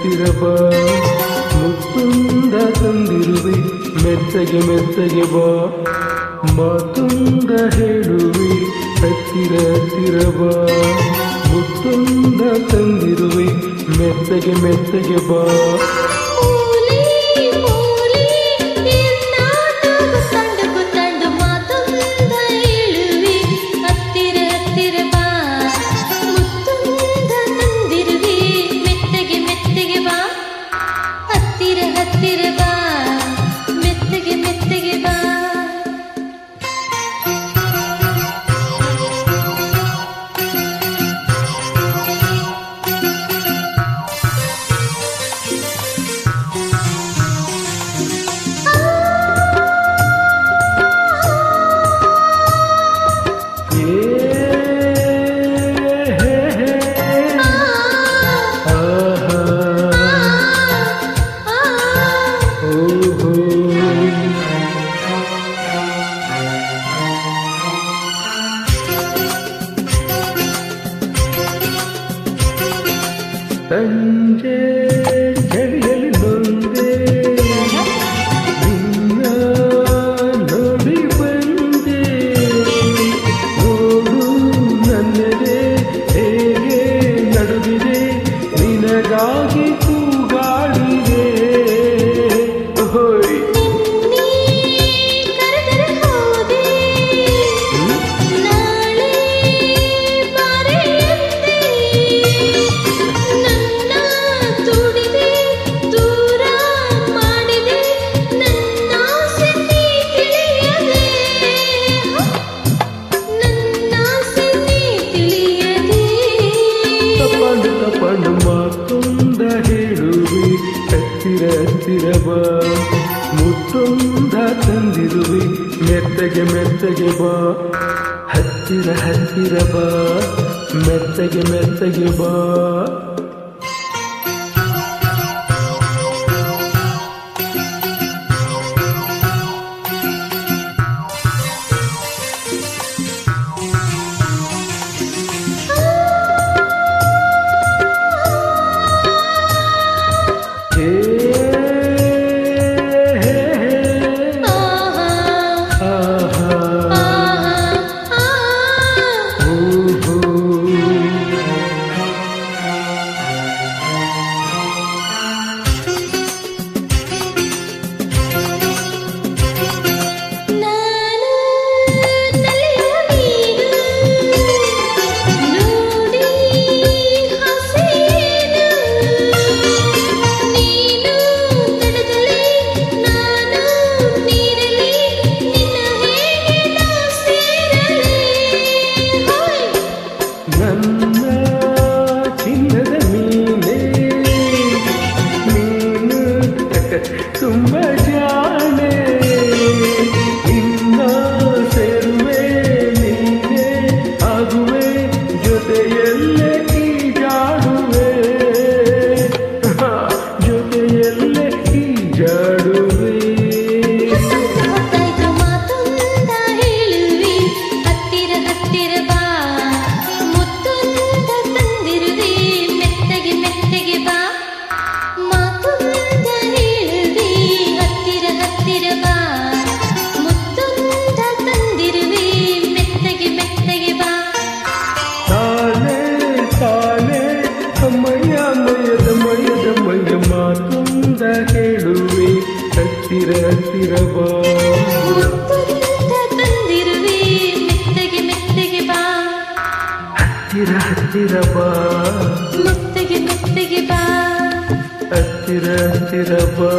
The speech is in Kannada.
ಹತ್ತಿರ ಬಾ ಮುತ್ತುಂದ ತಂದಿರುವೆ ಮೆತ್ತಗೆ ಮೆತ್ತಗೆ ಬಾ ಮಾತುಂದ ಹೇಳುವೆ ಹತ್ತಿರ ಹತ್ತಿರ ಬಾ ಮುತ್ತುಂದ ತಂದಿರುವೆ ಮೆತ್ತಗೆ ಮೆತ್ತಗೆ ಬಾ ಸಂಜೆ ಚಳಿಯಲ್ಲಿ ನೊಂದೆ ನಿನ್ನ ನೋಡಿ ಬಂದೆ ನೋಡು ನನ್ನದೇ ಹೇಗೆ ನಡುವಿದೆ ನಿನಗಾಗಿ ಕೂಗಾಡಿದೆ ಹೋಯ್ ಮಾತುಂದ ಹೇಳುವೆ ಹತ್ತಿರ ಹತ್ತಿರ ಬಾ ಮುತ್ತುಂದ ತಂದಿರುವೆ ಮೆತ್ತಗೆ ಮೆತ್ತಗೆ ಬಾ ಹತ್ತಿರ ಹತ್ತಿರ ಬಾ ಮೆತ್ತಗೆ ಮೆತ್ತಗೆ ಬಾ ತುಂಬ ಜಾಣೆ ಇನ್ನ ಸೇರುವೆ ನೀನೆ ಆಗುವೆ ಜೊತೆಯಲ್ಲೇ ಈಜಾಡುವೆ ಜೊತೆಯಲ್ಲೇ ಈಜಾಡುವೆ ಮಾತುಂದ ಹೇಳುವೆ ಹತ್ತಿರ ಹತ್ತಿರ ಬಾ ಮುತ್ತುಂದ ತಂದಿರುವೆ ಮೆತ್ತಗೆ ಮೆತ್ತಗೆ ಬಾ ಮಾತುಂದ ಹೇಳುವೆ ಹತ್ತಿರ ಹತ್ತಿರ ಬಾ ತಂದಿರುವೆ ಮೆತ್ತಗೆ ಮೆತ್ತಗೆ ಬಾ ಹತ್ತಿರ ಹತ್ತಿರ ಬಾ ಮೆತ್ತಗೆ ಮೆತ್ತಗೆ ಬಾ ಹತ್ತಿರ ಹತ್ತಿರ ಬಾ